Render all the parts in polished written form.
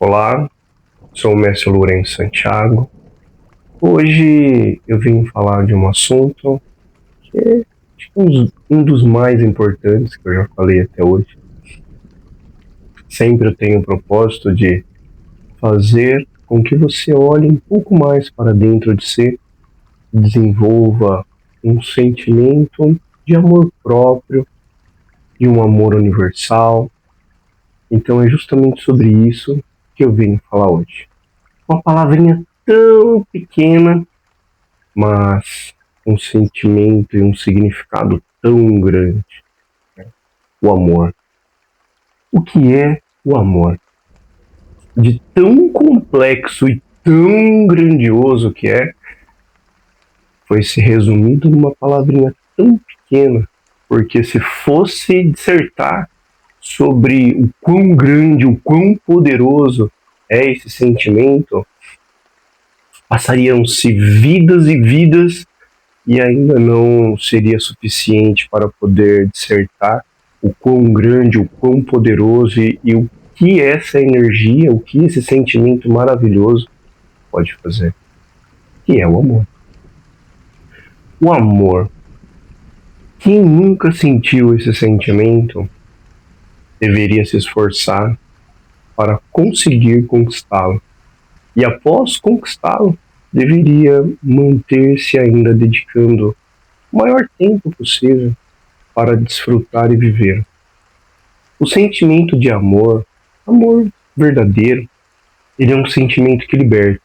Olá, sou o mestre Lourenço Santiago. Hoje eu vim falar de um assunto que é acho que um dos mais importantes que eu já falei até hoje. Sempre eu tenho o propósito de fazer com que você olhe um pouco mais para dentro de si, desenvolva um sentimento de amor próprio e um amor universal. Então é justamente sobre isso que eu vim falar hoje. Uma palavrinha tão pequena, mas um sentimento e um significado tão grande, o amor. O que é o amor? De tão complexo e tão grandioso que é, foi se resumido numa palavrinha tão pequena, porque se fosse dissertar sobre o quão grande, o quão poderoso é esse sentimento, passariam-se vidas e vidas e ainda não seria suficiente para poder dissertar o quão grande, o quão poderoso e o que essa energia, o que esse sentimento maravilhoso pode fazer, que é o amor. O amor. Quem nunca sentiu esse sentimento deveria se esforçar para conseguir conquistá-lo. E após conquistá-lo, deveria manter-se ainda dedicando o maior tempo possível para desfrutar e viver. O sentimento de amor, amor verdadeiro, ele é um sentimento que liberta,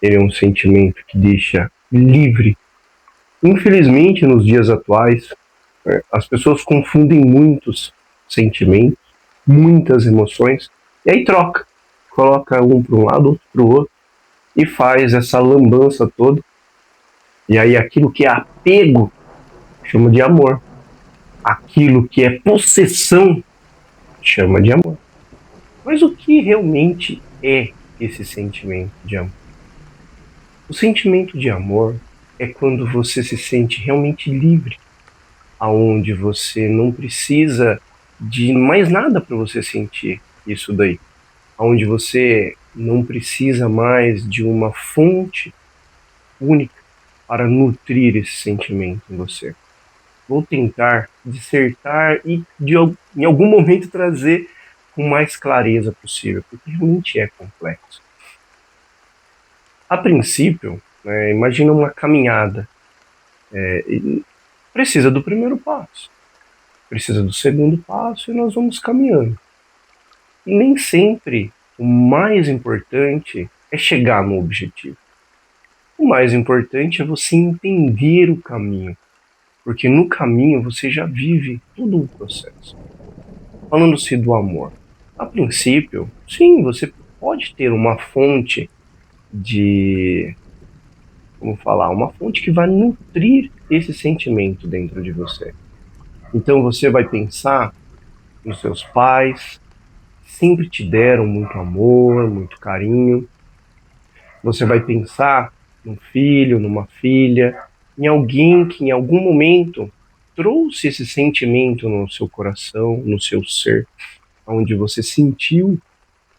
ele é um sentimento que deixa livre. Infelizmente, nos dias atuais, as pessoas confundem muitos sentimentos, muitas emoções, e aí troca. Coloca um para um lado, outro para o outro, e faz essa lambança toda. E aí aquilo que é apego, chama de amor. Aquilo que é possessão, chama de amor. Mas o que realmente é esse sentimento de amor? O sentimento de amor é quando você se sente realmente livre, aonde você não precisa de mais nada para você sentir isso daí, aonde você não precisa mais de uma fonte única para nutrir esse sentimento em você. Vou tentar dissertar e em algum momento trazer com mais clareza possível, porque realmente é complexo. A princípio, imagina uma caminhada. Precisa do primeiro passo, precisa do segundo passo e nós vamos caminhando. E nem sempre o mais importante é chegar no objetivo. O mais importante é você entender o caminho, porque no caminho você já vive todo o processo. Falando-se do amor, a princípio, sim, você pode ter uma fonte de, vamos falar, uma fonte que vai nutrir esse sentimento dentro de você. Então você vai pensar nos seus pais, que sempre te deram muito amor, muito carinho. Você vai pensar num filho, numa filha, em alguém que em algum momento trouxe esse sentimento no seu coração, no seu ser, onde você sentiu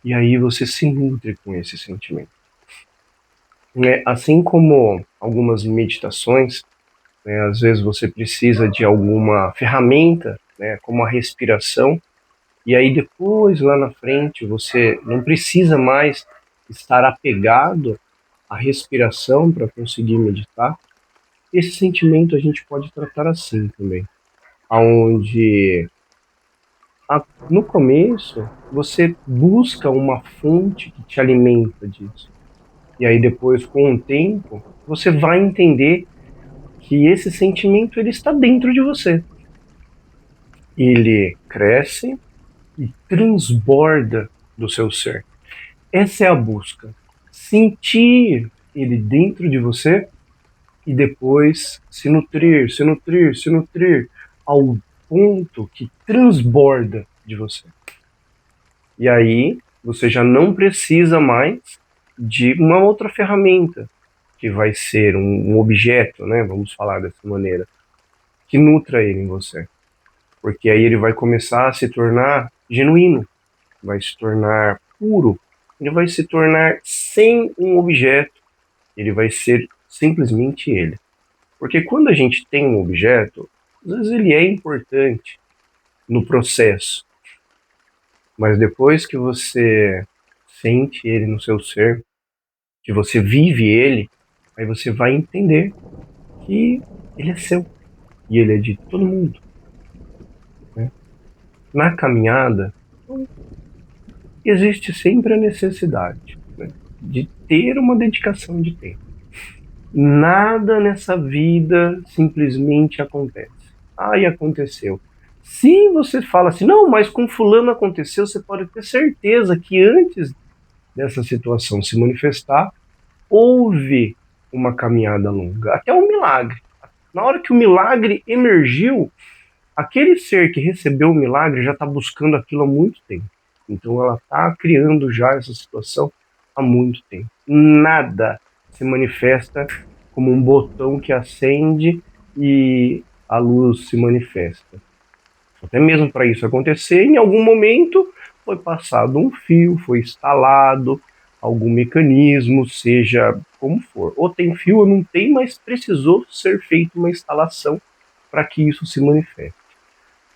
e aí você se nutre com esse sentimento. Assim como algumas meditações, às vezes você precisa de alguma ferramenta, como a respiração, e aí depois, lá na frente, você não precisa mais estar apegado à respiração para conseguir meditar. Esse sentimento a gente pode tratar assim também, aonde no começo você busca uma fonte que te alimenta disso. E aí depois, com o tempo, você vai entender que esse sentimento ele está dentro de você. Ele cresce e transborda do seu ser. Essa é a busca. Sentir ele dentro de você e depois se nutrir, se nutrir, se nutrir ao ponto que transborda de você. E aí você já não precisa mais de uma outra ferramenta, que vai ser um objeto, vamos falar dessa maneira, que nutra ele em você. Porque aí ele vai começar a se tornar genuíno, vai se tornar puro, ele vai se tornar sem um objeto, ele vai ser simplesmente ele. Porque quando a gente tem um objeto, às vezes ele é importante no processo, mas depois que você sente ele no seu ser, que você vive ele, aí você vai entender que ele é seu e ele é de todo mundo, né? Na caminhada, existe sempre a necessidade, né, de ter uma dedicação de tempo. Nada nessa vida simplesmente acontece. E aconteceu. Se você fala assim, não, mas com fulano aconteceu, você pode ter certeza que antes dessa situação se manifestar, houve uma caminhada longa, até um milagre. Na hora que o milagre emergiu, aquele ser que recebeu o milagre já está buscando aquilo há muito tempo. Então ela está criando já essa situação há muito tempo. Nada se manifesta como um botão que acende e a luz se manifesta. Até mesmo para isso acontecer, em algum momento foi passado um fio, foi instalado algum mecanismo, seja como for. Ou tem fio ou não tem, mas precisou ser feita uma instalação para que isso se manifeste,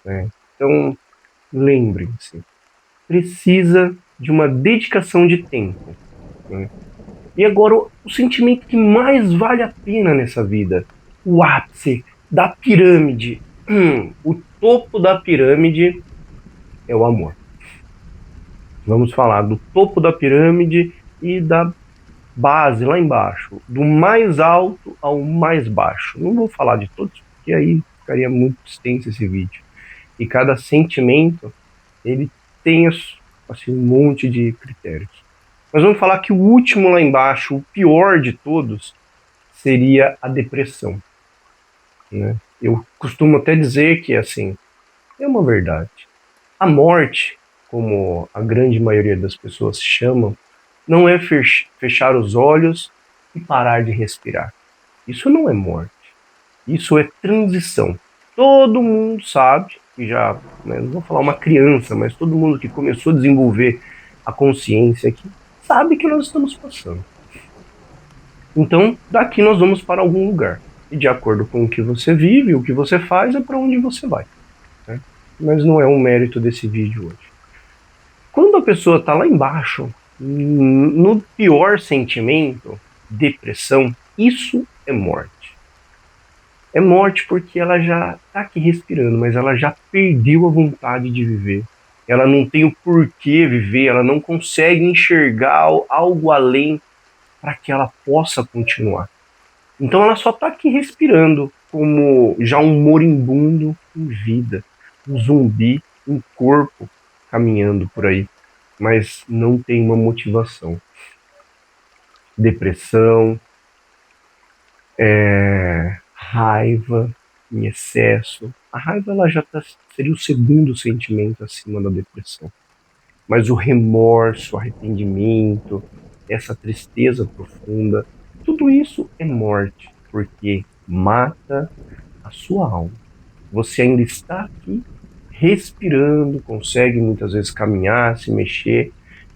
né? Então, lembrem-se, precisa de uma dedicação de tempo, né? E agora, o sentimento que mais vale a pena nessa vida, o ápice da pirâmide, o topo da pirâmide é o amor. Vamos falar do topo da pirâmide e da base lá embaixo, do mais alto ao mais baixo. Não vou falar de todos, porque aí ficaria muito extenso esse vídeo. E cada sentimento, ele tem assim, um monte de critérios. Mas vamos falar que o último lá embaixo, o pior de todos, seria a depressão, né? Eu costumo até dizer que, assim, é uma verdade. A morte, como a grande maioria das pessoas chamam, não é fechar os olhos e parar de respirar. Isso não é morte. Isso é transição. Todo mundo sabe, e já, né, não vou falar uma criança, mas todo mundo que começou a desenvolver a consciência aqui, sabe que nós estamos passando. Então, daqui nós vamos para algum lugar. E de acordo com o que você vive, o que você faz, é para onde você vai, né? Mas não é um mérito desse vídeo hoje. Quando a pessoa está lá embaixo, no pior sentimento, depressão, isso é morte. É morte porque ela já está aqui respirando, mas ela já perdeu a vontade de viver. Ela não tem o porquê viver, ela não consegue enxergar algo além para que ela possa continuar. Então ela só está aqui respirando como já um moribundo em vida, um zumbi em corpo caminhando por aí, mas não tem uma motivação. Depressão, raiva em excesso. A raiva ela já seria o segundo sentimento acima da depressão. Mas o remorso, o arrependimento, essa tristeza profunda, tudo isso é morte, porque mata a sua alma. Você ainda está aqui respirando, consegue muitas vezes caminhar, se mexer,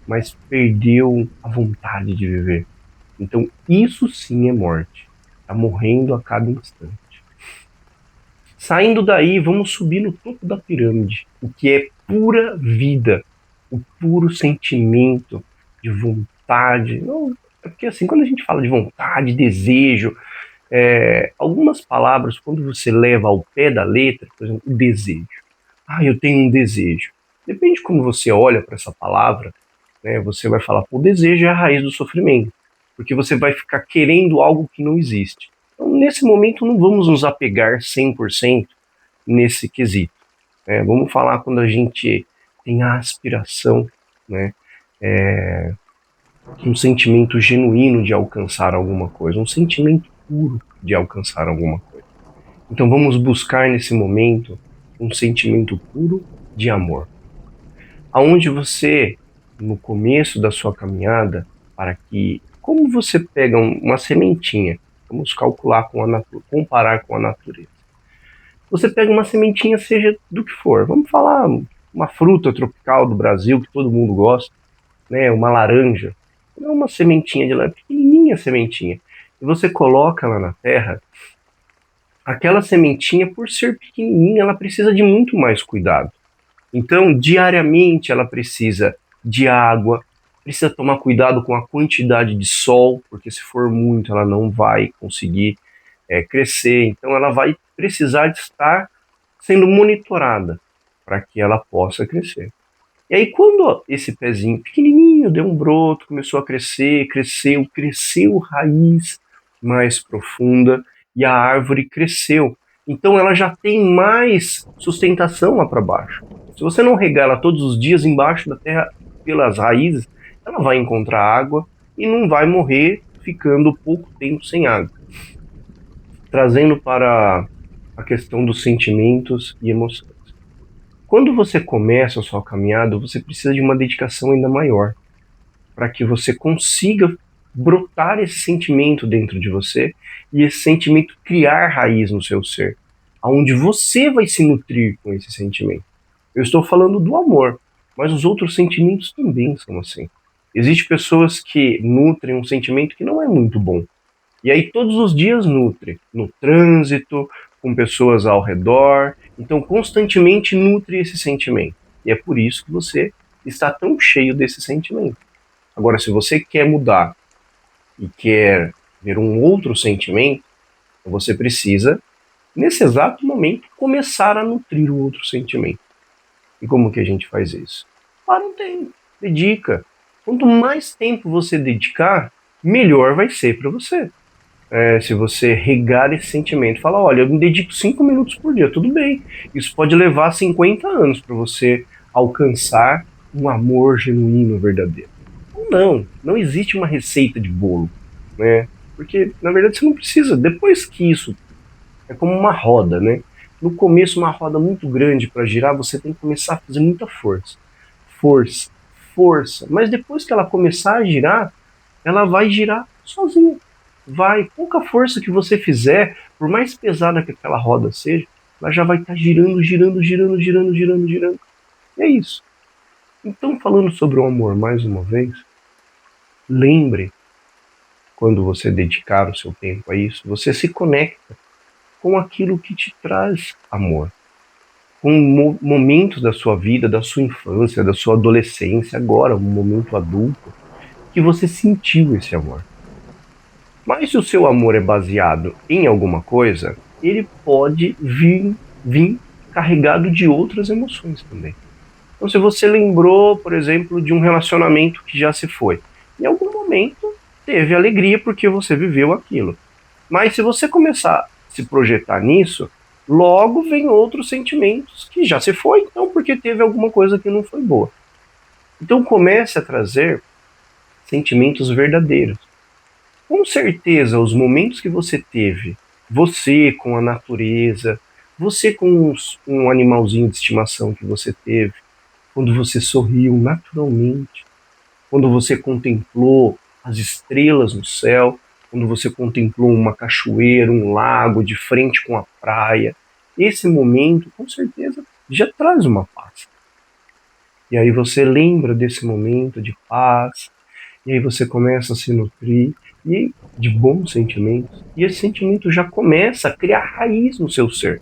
mas perdeu a vontade de viver. Então isso sim é morte. Está morrendo a cada instante. Saindo daí, vamos subir no topo da pirâmide, o que é pura vida, o puro sentimento de vontade. Não, é porque assim, quando a gente fala de vontade, desejo, algumas palavras, quando você leva ao pé da letra, por exemplo, o desejo. Eu tenho um desejo. Depende de como você olha para essa palavra, né, você vai falar, o desejo é a raiz do sofrimento, porque você vai ficar querendo algo que não existe. Então, nesse momento, não vamos nos apegar 100% nesse quesito, né? Vamos falar quando a gente tem a aspiração, né, um sentimento genuíno de alcançar alguma coisa, um sentimento puro de alcançar alguma coisa. Então vamos buscar nesse momento um sentimento puro de amor. Aonde você, no começo da sua caminhada, para que, como você pega uma sementinha, vamos calcular com comparar com a natureza. Você pega uma sementinha, seja do que for, vamos falar uma fruta tropical do Brasil que todo mundo gosta, né, uma laranja, não uma sementinha de laranja, pequenininha sementinha, e você coloca ela na terra, aquela sementinha, por ser pequenininha, ela precisa de muito mais cuidado. Então, diariamente, ela precisa de água, precisa tomar cuidado com a quantidade de sol, porque se for muito, ela não vai conseguir crescer. Então, ela vai precisar de estar sendo monitorada para que ela possa crescer. E aí, quando esse pezinho pequenininho deu um broto, começou a crescer, cresceu raiz mais profunda e a árvore cresceu. Então, ela já tem mais sustentação lá para baixo. Se você não regar ela todos os dias embaixo da terra pelas raízes, ela vai encontrar água e não vai morrer ficando pouco tempo sem água. Trazendo para a questão dos sentimentos e emoções. Quando você começa a sua caminhada, você precisa de uma dedicação ainda maior para que você consiga brotar esse sentimento dentro de você e esse sentimento criar raiz no seu ser, aonde você vai se nutrir com esse sentimento. Eu estou falando do amor, mas os outros sentimentos também são assim. Existem pessoas que nutrem um sentimento que não é muito bom. E aí todos os dias nutre, no trânsito, com pessoas ao redor, então constantemente nutre esse sentimento. E é por isso que você está tão cheio desse sentimento. Agora, se você quer mudar e quer ver um outro sentimento, você precisa, nesse exato momento, começar a nutrir o outro sentimento. E como que a gente faz isso? Para um tempo, dedica. Quanto mais tempo você dedicar, melhor vai ser para você. Se você regar esse sentimento, falar, olha, eu me dedico 5 minutos por dia, tudo bem. Isso pode levar 50 anos para você alcançar um amor genuíno, verdadeiro. Ou não, não existe uma receita de bolo, né? Porque, na verdade, você não precisa. Depois que isso é como uma roda, né? No começo, uma roda muito grande para girar, você tem que começar a fazer muita força. Força, força. Mas depois que ela começar a girar, ela vai girar sozinha. Vai, pouca força que você fizer, por mais pesada que aquela roda seja, ela já vai estar girando, girando, girando, girando, girando, girando. E é isso. Então, falando sobre o amor mais uma vez, lembre, quando você dedicar o seu tempo a isso, você se conecta com aquilo que te traz amor. Com momentos da sua vida, da sua infância, da sua adolescência, agora, um momento adulto, que você sentiu esse amor. Mas se o seu amor é baseado em alguma coisa, ele pode vir carregado de outras emoções também. Então, se você lembrou, por exemplo, de um relacionamento que já se foi, em algum momento teve alegria porque você viveu aquilo. Mas se você começar a se projetar nisso, logo vem outros sentimentos que já se foi, então porque teve alguma coisa que não foi boa. Então comece a trazer sentimentos verdadeiros. Com certeza, os momentos que você teve, você com a natureza, você com um animalzinho de estimação que você teve, quando você sorriu naturalmente, quando você contemplou as estrelas no céu, quando você contemplou uma cachoeira, um lago de frente com a praia, esse momento, com certeza, já traz uma paz. E aí você lembra desse momento de paz, e aí você começa a se nutrir e de bons sentimentos, e esse sentimento já começa a criar raiz no seu ser.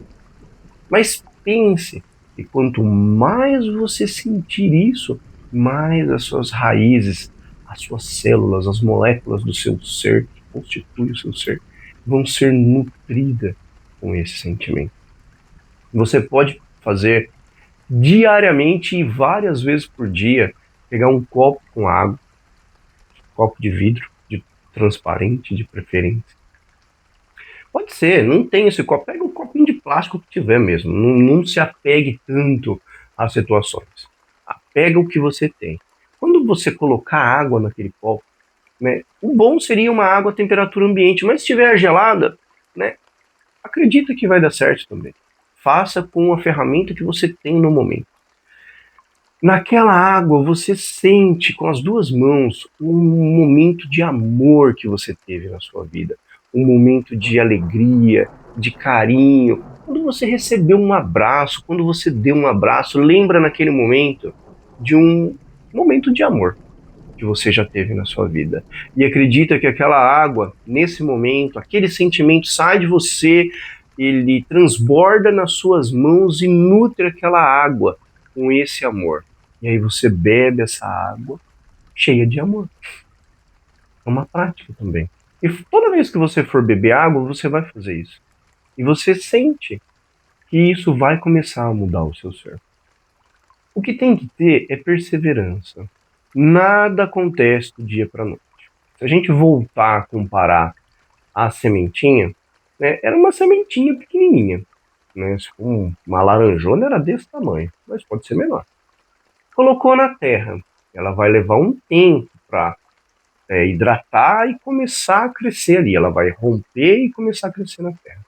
Mas pense que quanto mais você sentir isso, mais as suas raízes, as suas células, as moléculas do seu ser, que constituem o seu ser, vão ser nutridas com esse sentimento. Você pode fazer diariamente e várias vezes por dia, pegar um copo com água, copo de vidro, de transparente de preferência. Pode ser, não tem esse copo, pega um copinho de plástico que tiver mesmo, não se apegue tanto às situações. Pega o que você tem. Quando você colocar água naquele copo, né, o bom seria uma água a temperatura ambiente, mas se estiver gelada, né, acredita que vai dar certo também. Faça com a ferramenta que você tem no momento. Naquela água você sente com as duas mãos um momento de amor que você teve na sua vida, um momento de alegria, de carinho. Quando você recebeu um abraço, quando você deu um abraço, lembra naquele momento de um momento de amor. que você já teve na sua vida. E acredita que aquela água, nesse momento, aquele sentimento sai de você, ele transborda nas suas mãos e nutre aquela água com esse amor. E aí você bebe essa água cheia de amor. É uma prática também. E toda vez que você for beber água, você vai fazer isso. E você sente que isso vai começar a mudar o seu ser. O que tem que ter é perseverança. Nada acontece do dia para a noite. Se a gente voltar a comparar a sementinha, né, era uma sementinha pequenininha. Né, uma laranjona era desse tamanho, mas pode ser menor. Colocou na terra, ela vai levar um tempo para hidratar e começar a crescer ali. Ela vai romper e começar a crescer na terra.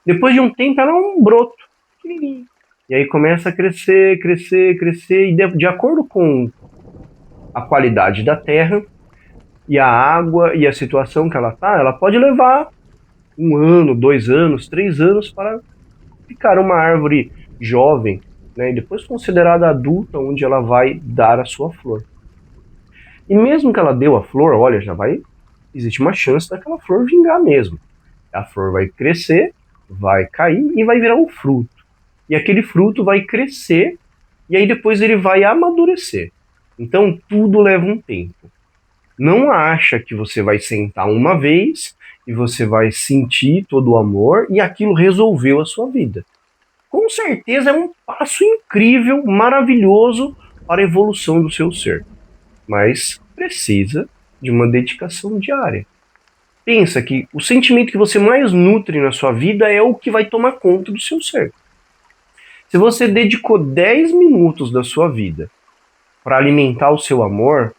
Depois de um tempo, ela é um broto pequenininho. E aí começa a crescer, crescer, crescer, e de acordo com a qualidade da terra e a água e a situação que ela está, ela pode levar 1 ano, 2 anos, 3 anos para ficar uma árvore jovem, né, e depois considerada adulta, onde ela vai dar a sua flor. E mesmo que ela deu a flor, olha, já vai, existe uma chance daquela flor vingar mesmo. A flor vai crescer, vai cair e vai virar um fruto. E aquele fruto vai crescer e aí depois ele vai amadurecer. Então tudo leva um tempo. Não acha que você vai sentar uma vez e você vai sentir todo o amor e aquilo resolveu a sua vida. Com certeza é um passo incrível, maravilhoso para a evolução do seu ser, mas precisa de uma dedicação diária. Pensa que o sentimento que você mais nutre na sua vida é o que vai tomar conta do seu ser. Se você dedicou 10 minutos da sua vida para alimentar o seu amor,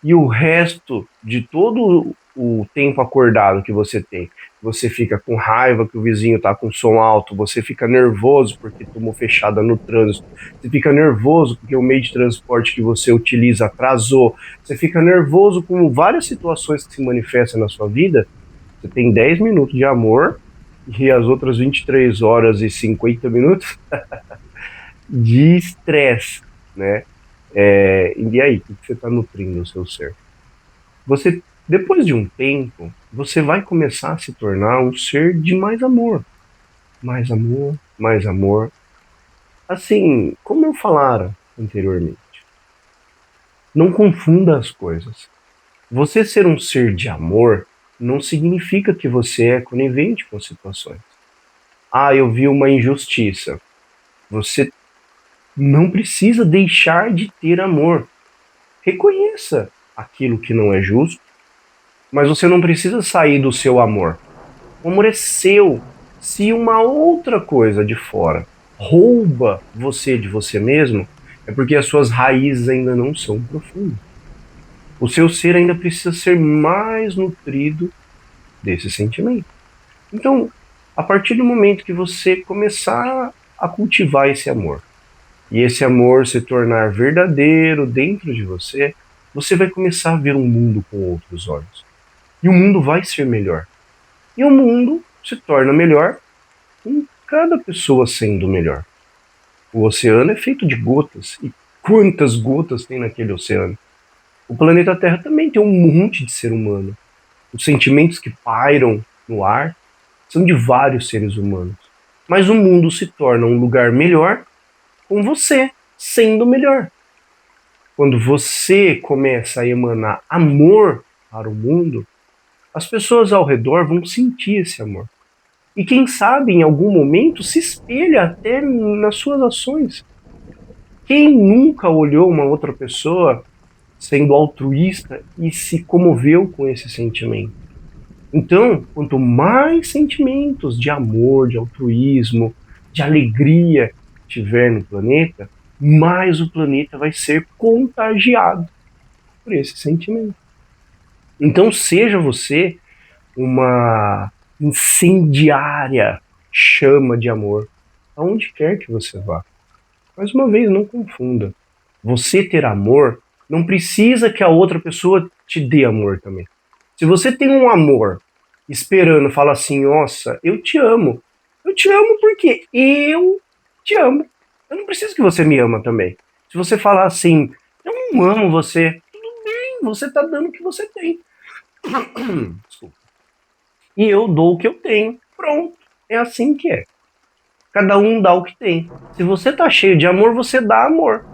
e o resto de todo o tempo acordado que você tem, você fica com raiva que o vizinho está com som alto, você fica nervoso porque tomou fechada no trânsito, você fica nervoso porque o meio de transporte que você utiliza atrasou, você fica nervoso com várias situações que se manifestam na sua vida, você tem 10 minutos de amor e as outras 23 horas e 50 minutos de estresse, né? E aí, o que você está nutrindo o seu ser? Você, depois de um tempo, você vai começar a se tornar um ser de mais amor. Mais amor, mais amor. Assim, como eu falara anteriormente, não confunda as coisas. Você ser um ser de amor não significa que você é conivente com as situações. Ah, eu vi uma injustiça. Você não precisa deixar de ter amor. Reconheça aquilo que não é justo, mas você não precisa sair do seu amor. O amor é seu. Se uma outra coisa de fora rouba você de você mesmo, é porque as suas raízes ainda não são profundas. O seu ser ainda precisa ser mais nutrido desse sentimento. Então, a partir do momento que você começar a cultivar esse amor, e esse amor se tornar verdadeiro dentro de você, você vai começar a ver um mundo com outros olhos. E o mundo vai ser melhor. E o mundo se torna melhor com cada pessoa sendo melhor. O oceano é feito de gotas. E quantas gotas tem naquele oceano? O planeta Terra também tem um monte de ser humano. Os sentimentos que pairam no ar são de vários seres humanos. Mas o mundo se torna um lugar melhor com você sendo melhor. Quando você começa a emanar amor para o mundo, as pessoas ao redor vão sentir esse amor. E quem sabe, em algum momento, se espelha até nas suas ações. Quem nunca olhou uma outra pessoa sendo altruísta e se comoveu com esse sentimento? Então, quanto mais sentimentos de amor, de altruísmo, de alegria tiver no planeta, mais o planeta vai ser contagiado por esse sentimento. Então, seja você uma incendiária chama de amor, aonde quer que você vá. Mais uma vez, não confunda. Você ter amor não precisa que a outra pessoa te dê amor também. Se você tem um amor esperando, fala assim, nossa, eu te amo. Eu te amo porque eu te amo. Eu não preciso que você me ama também. Se você falar assim, eu não amo você, tudo bem, tem, você tá dando o que você tem. Desculpa. E eu dou o que eu tenho. Pronto. É assim que é. Cada um dá o que tem. Se você tá cheio de amor, você dá amor.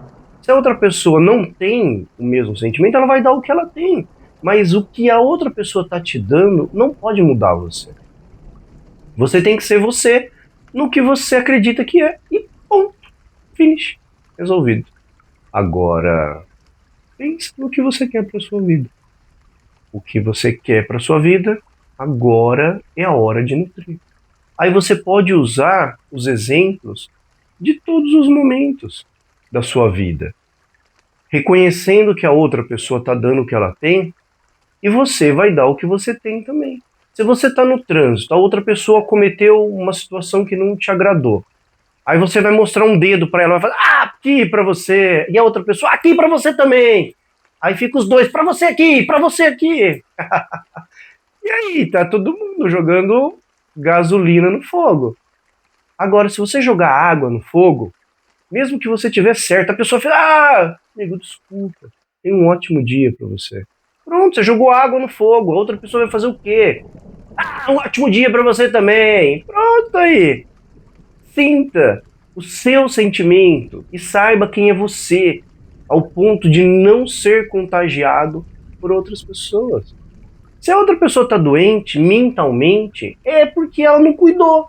Se a outra pessoa não tem o mesmo sentimento, ela vai dar o que ela tem. Mas o que a outra pessoa tá te dando não pode mudar você. Você tem que ser você no que você acredita que é. E ponto. Finish. Resolvido. Agora, pense no que você quer para sua vida. O que você quer para sua vida, agora é a hora de nutrir. Aí você pode usar os exemplos de todos os momentos da sua vida, reconhecendo que a outra pessoa está dando o que ela tem e você vai dar o que você tem também. Se você está no trânsito, a outra pessoa cometeu uma situação que não te agradou. Aí você vai mostrar um dedo para ela, vai falar, aqui para você, e a outra pessoa, aqui para você também. Aí fica os dois, para você aqui, para você aqui. E aí, tá todo mundo jogando gasolina no fogo. Agora, se você jogar água no fogo, mesmo que você tiver certo, a pessoa fala, amigo, desculpa, tem um ótimo dia para você. Pronto, você jogou água no fogo, a outra pessoa vai fazer o quê? Um ótimo dia para você também. Pronto aí. Sinta o seu sentimento e saiba quem é você, ao ponto de não ser contagiado por outras pessoas. Se a outra pessoa está doente mentalmente, é porque ela não cuidou.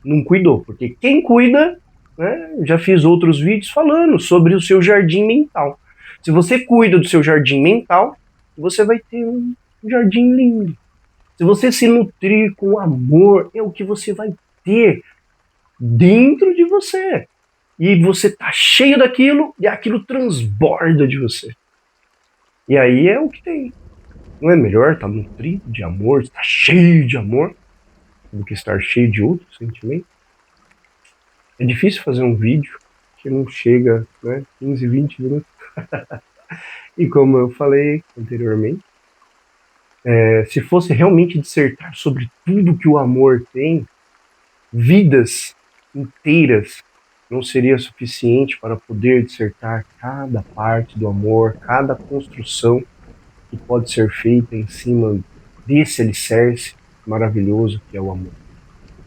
Não cuidou, porque quem cuida, né, já fiz outros vídeos falando sobre o seu jardim mental. Se você cuida do seu jardim mental, você vai ter um jardim lindo. Se você se nutrir com amor, é o que você vai ter dentro de você. E você tá cheio daquilo e aquilo transborda de você. E aí é o que tem. Não é melhor estar nutrido de amor, estar cheio de amor, do que estar cheio de outros sentimentos? É difícil fazer um vídeo que não chega, né, 15, 20 minutos. E como eu falei anteriormente, se fosse realmente dissertar sobre tudo que o amor tem, vidas inteiras não seria suficiente para poder dissertar cada parte do amor, cada construção que pode ser feita em cima desse alicerce maravilhoso que é o amor.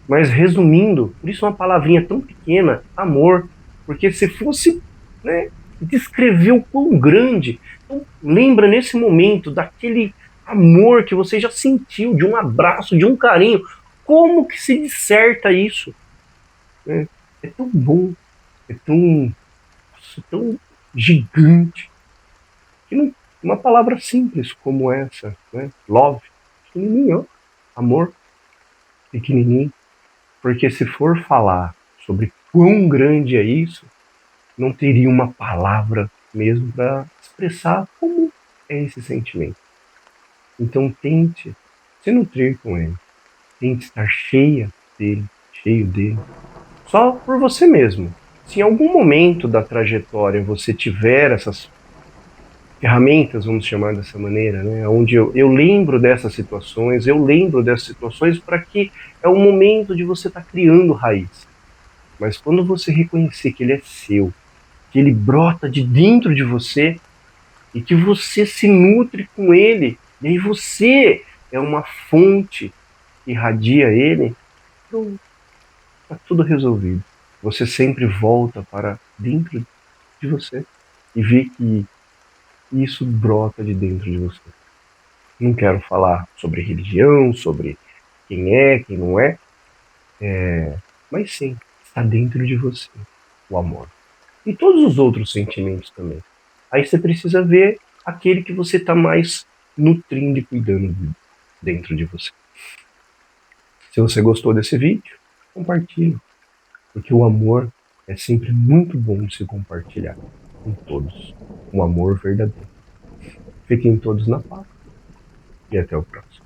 Mas resumindo, por isso uma palavrinha tão pequena, amor, porque se fosse, né, descrever o quão grande, então lembra nesse momento daquele amor que você já sentiu, de um abraço, de um carinho, como que se disserta isso? Né? É tão bom, é tão gigante, que não, uma palavra simples como essa, né? Love, pequenininho, amor, pequenininho, porque se for falar sobre quão grande é isso, não teria uma palavra mesmo para expressar como é esse sentimento. Então tente se nutrir com ele, tente estar cheio dele, só por você mesmo. Se em algum momento da trajetória você tiver essas ferramentas, vamos chamar dessa maneira, né, onde eu lembro dessas situações, para que é o momento de você estar criando raiz. Mas quando você reconhecer que ele é seu, que ele brota de dentro de você e que você se nutre com ele, e aí você é uma fonte que irradia ele, então está tudo resolvido. Você sempre volta para dentro de você e vê que isso brota de dentro de você. Não quero falar sobre religião, sobre quem é, quem não é, mas sim, está dentro de você o amor. E todos os outros sentimentos também. Aí você precisa ver aquele que você está mais nutrindo e cuidando dentro de você. Se você gostou desse vídeo, compartilhe, porque o amor é sempre muito bom de se compartilhar com todos. Um amor verdadeiro. Fiquem todos na paz e até o próximo.